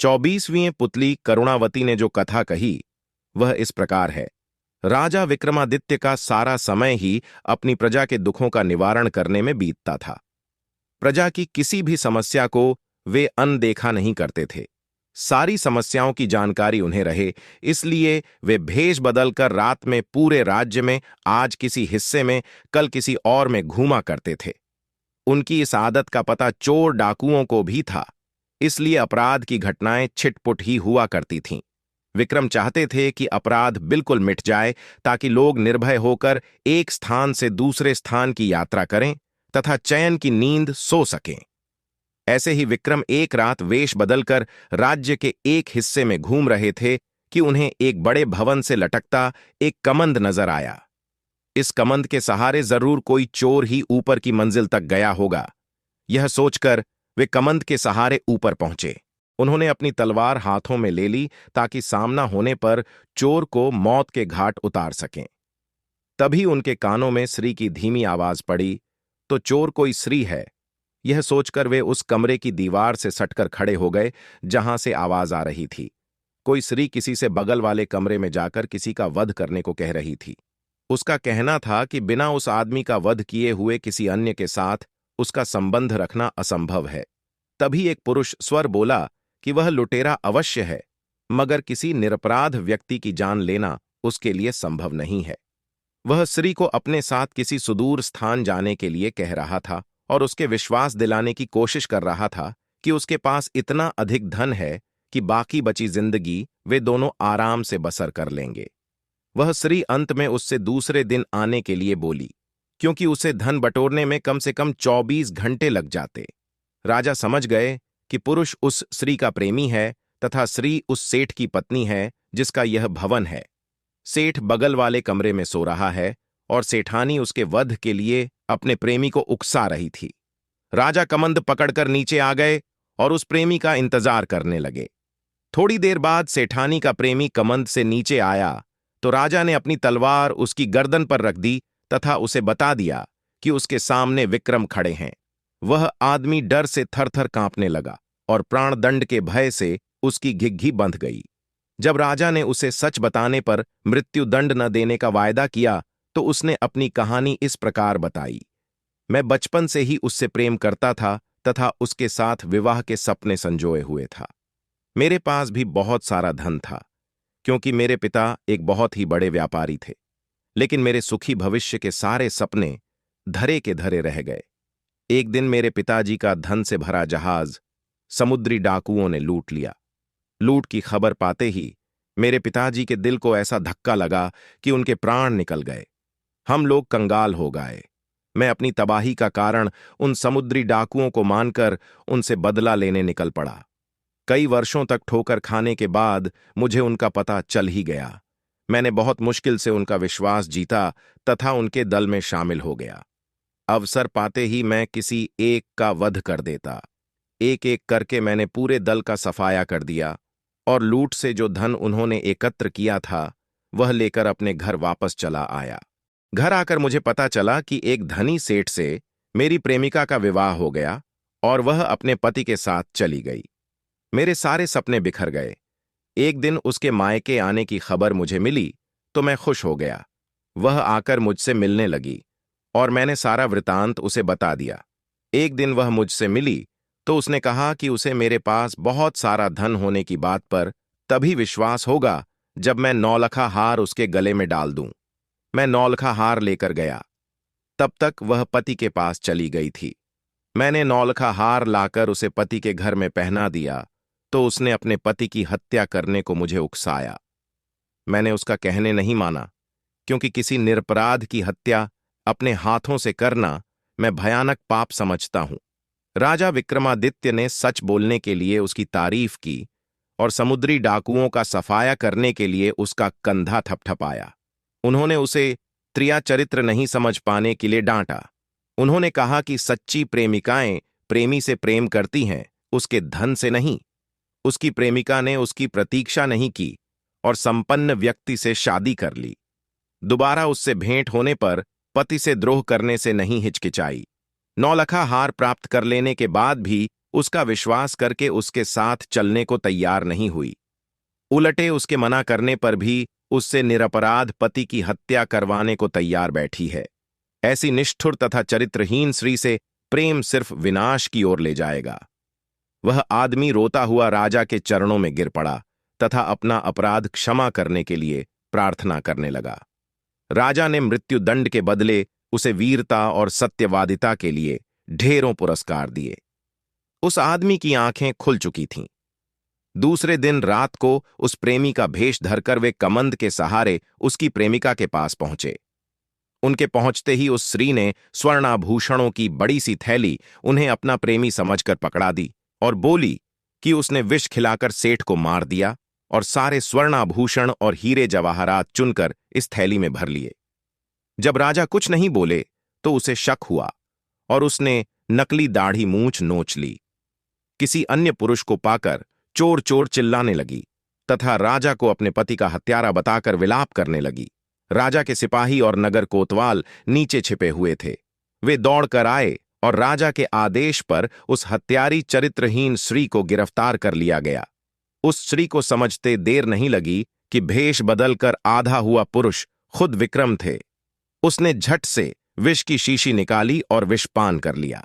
24वीं पुतली करुणावती ने जो कथा कही वह इस प्रकार है। राजा विक्रमादित्य का सारा समय ही अपनी प्रजा के दुखों का निवारण करने में बीतता था। प्रजा की किसी भी समस्या को वे अनदेखा नहीं करते थे। सारी समस्याओं की जानकारी उन्हें रहे, इसलिए वे भेष बदलकर रात में पूरे राज्य में, आज किसी हिस्से में, कल किसी और में घूमा करते थे। उनकी इस आदत का पता चोर डाकुओं को भी था, इसलिए अपराध की घटनाएं छिटपुट ही हुआ करती थीं। विक्रम चाहते थे कि अपराध बिल्कुल मिट जाए, ताकि लोग निर्भय होकर एक स्थान से दूसरे स्थान की यात्रा करें तथा चैन की नींद सो सकें। ऐसे ही विक्रम एक रात वेश बदलकर राज्य के एक हिस्से में घूम रहे थे कि उन्हें एक बड़े भवन से लटकता एक कमंद नजर आया। इस कमंद के सहारे जरूर कोई चोर ही ऊपर की मंजिल तक गया होगा। यह सोचकर वे कमंद के सहारे ऊपर पहुंचे। उन्होंने अपनी तलवार हाथों में ले ली ताकि सामना होने पर चोर को मौत के घाट उतार सकें। तभी उनके कानों में स्त्री की धीमी आवाज पड़ी, तो चोर कोई स्त्री है। यह सोचकर वे उस कमरे की दीवार से सटकर खड़े हो गए जहां से आवाज आ रही थी। कोई स्त्री किसी से बगल वाले कमरे में जाकर किसी का वध करने को कह रही थी। उसका कहना था कि बिना उस आदमी का वध किए हुए किसी अन्य के साथ उसका संबंध रखना असंभव है। तभी एक पुरुष स्वर बोला कि वह लुटेरा अवश्य है, मगर किसी निरपराध व्यक्ति की जान लेना उसके लिए संभव नहीं है। वह स्त्री को अपने साथ किसी सुदूर स्थान जाने के लिए कह रहा था और उसके विश्वास दिलाने की कोशिश कर रहा था कि उसके पास इतना अधिक धन है कि बाकी बची जिंदगी वे दोनों आराम से बसर कर लेंगे। वह स्त्री अंत में उससे दूसरे दिन आने के लिए बोली, क्योंकि उसे धन बटोरने में कम से कम 24 घंटे लग जाते। राजा समझ गए कि पुरुष उस स्त्री का प्रेमी है तथा स्त्री उस सेठ की पत्नी है जिसका यह भवन है। सेठ बगल वाले कमरे में सो रहा है और सेठानी उसके वध के लिए अपने प्रेमी को उकसा रही थी। राजा कमंद पकड़कर नीचे आ गए और उस प्रेमी का इंतजार करने लगे। थोड़ी देर बाद सेठानी का प्रेमी कमंद से नीचे आया तो राजा ने अपनी तलवार उसकी गर्दन पर रख दी तथा उसे बता दिया कि उसके सामने विक्रम खड़े हैं। वह आदमी डर से थरथर कांपने लगा और प्राणदंड के भय से उसकी घिघी बंध गई। जब राजा ने उसे सच बताने पर मृत्युदंड न देने का वायदा किया तो उसने अपनी कहानी इस प्रकार बताई। मैं बचपन से ही उससे प्रेम करता था तथा उसके साथ विवाह के सपने संजोए हुए था। मेरे पास भी बहुत सारा धन था, क्योंकि मेरे पिता एक बहुत ही बड़े व्यापारी थे। लेकिन मेरे सुखी भविष्य के सारे सपने धरे के धरे रह गए। एक दिन मेरे पिताजी का धन से भरा जहाज समुद्री डाकुओं ने लूट लिया। लूट की खबर पाते ही मेरे पिताजी के दिल को ऐसा धक्का लगा कि उनके प्राण निकल गए। हम लोग कंगाल हो गए। मैं अपनी तबाही का कारण उन समुद्री डाकुओं को मानकर उनसे बदला लेने निकल पड़ा। कई वर्षों तक ठोकर खाने के बाद मुझे उनका पता चल ही गया। मैंने बहुत मुश्किल से उनका विश्वास जीता तथा उनके दल में शामिल हो गया। अवसर पाते ही मैं किसी एक का वध कर देता। एक एक करके मैंने पूरे दल का सफाया कर दिया और लूट से जो धन उन्होंने एकत्र किया था वह लेकर अपने घर वापस चला आया। घर आकर मुझे पता चला कि एक धनी सेठ से मेरी प्रेमिका का विवाह हो गया और वह अपने पति के साथ चली गई। मेरे सारे सपने बिखर गए। एक दिन उसके मायके आने की खबर मुझे मिली तो मैं खुश हो गया। वह आकर मुझसे मिलने लगी और मैंने सारा वृतांत उसे बता दिया। एक दिन वह मुझसे मिली तो उसने कहा कि उसे मेरे पास बहुत सारा धन होने की बात पर तभी विश्वास होगा जब मैं नौलखा हार उसके गले में डाल दूं। मैं नौलखा हार लेकर गया। तब तक वह पति के पास चली गई थी। मैंने नौलखा हार लाकर उसे पति के घर में पहना दिया तो उसने अपने पति की हत्या करने को मुझे उकसाया। मैंने उसका कहने नहीं माना, क्योंकि किसी निरपराध की हत्या अपने हाथों से करना मैं भयानक पाप समझता हूं। राजा विक्रमादित्य ने सच बोलने के लिए उसकी तारीफ की और समुद्री डाकुओं का सफाया करने के लिए उसका कंधा थपथपाया। उन्होंने उसे त्रिया चरित्र नहीं समझ पाने के लिए डांटा। उन्होंने कहा कि सच्ची प्रेमिकाएं प्रेमी से प्रेम करती हैं, उसके धन से नहीं। उसकी प्रेमिका ने उसकी प्रतीक्षा नहीं की और संपन्न व्यक्ति से शादी कर ली। दोबारा उससे भेंट होने पर पति से द्रोह करने से नहीं हिचकिचाई। नौलखा हार प्राप्त कर लेने के बाद भी उसका विश्वास करके उसके साथ चलने को तैयार नहीं हुई। उलटे उसके मना करने पर भी उससे निरपराध पति की हत्या करवाने को तैयार बैठी है। ऐसी निष्ठुर तथा चरित्रहीन स्त्री से प्रेम सिर्फ विनाश की ओर ले जाएगा। वह आदमी रोता हुआ राजा के चरणों में गिर पड़ा तथा अपना अपराध क्षमा करने के लिए प्रार्थना करने लगा। राजा ने मृत्युदंड के बदले उसे वीरता और सत्यवादिता के लिए ढेरों पुरस्कार दिए। उस आदमी की आंखें खुल चुकी थीं। दूसरे दिन रात को उस प्रेमी का भेष धरकर वे कमंद के सहारे उसकी प्रेमिका के पास पहुंचे। उनके पहुंचते ही उस स्त्री ने स्वर्णाभूषणों की बड़ी सी थैली उन्हें अपना प्रेमी समझकर पकड़ा दी और बोली कि उसने विष खिलाकर सेठ को मार दिया और सारे स्वर्णाभूषण और हीरे जवाहरात चुनकर इस थैली में भर लिए। जब राजा कुछ नहीं बोले तो उसे शक हुआ और उसने नकली दाढ़ी मूंछ नोच ली। किसी अन्य पुरुष को पाकर चोर चोर चिल्लाने लगी तथा राजा को अपने पति का हत्यारा बताकर विलाप करने लगी। राजा के सिपाही और नगर कोतवाल नीचे छिपे हुए थे। वे दौड़कर आए और राजा के आदेश पर उस हत्यारी चरित्रहीन स्त्री को गिरफ्तार कर लिया गया। उस स्त्री को समझते देर नहीं लगी कि भेष बदलकर आधा हुआ पुरुष खुद विक्रम थे। उसने झट से विष की शीशी निकाली और विषपान कर लिया।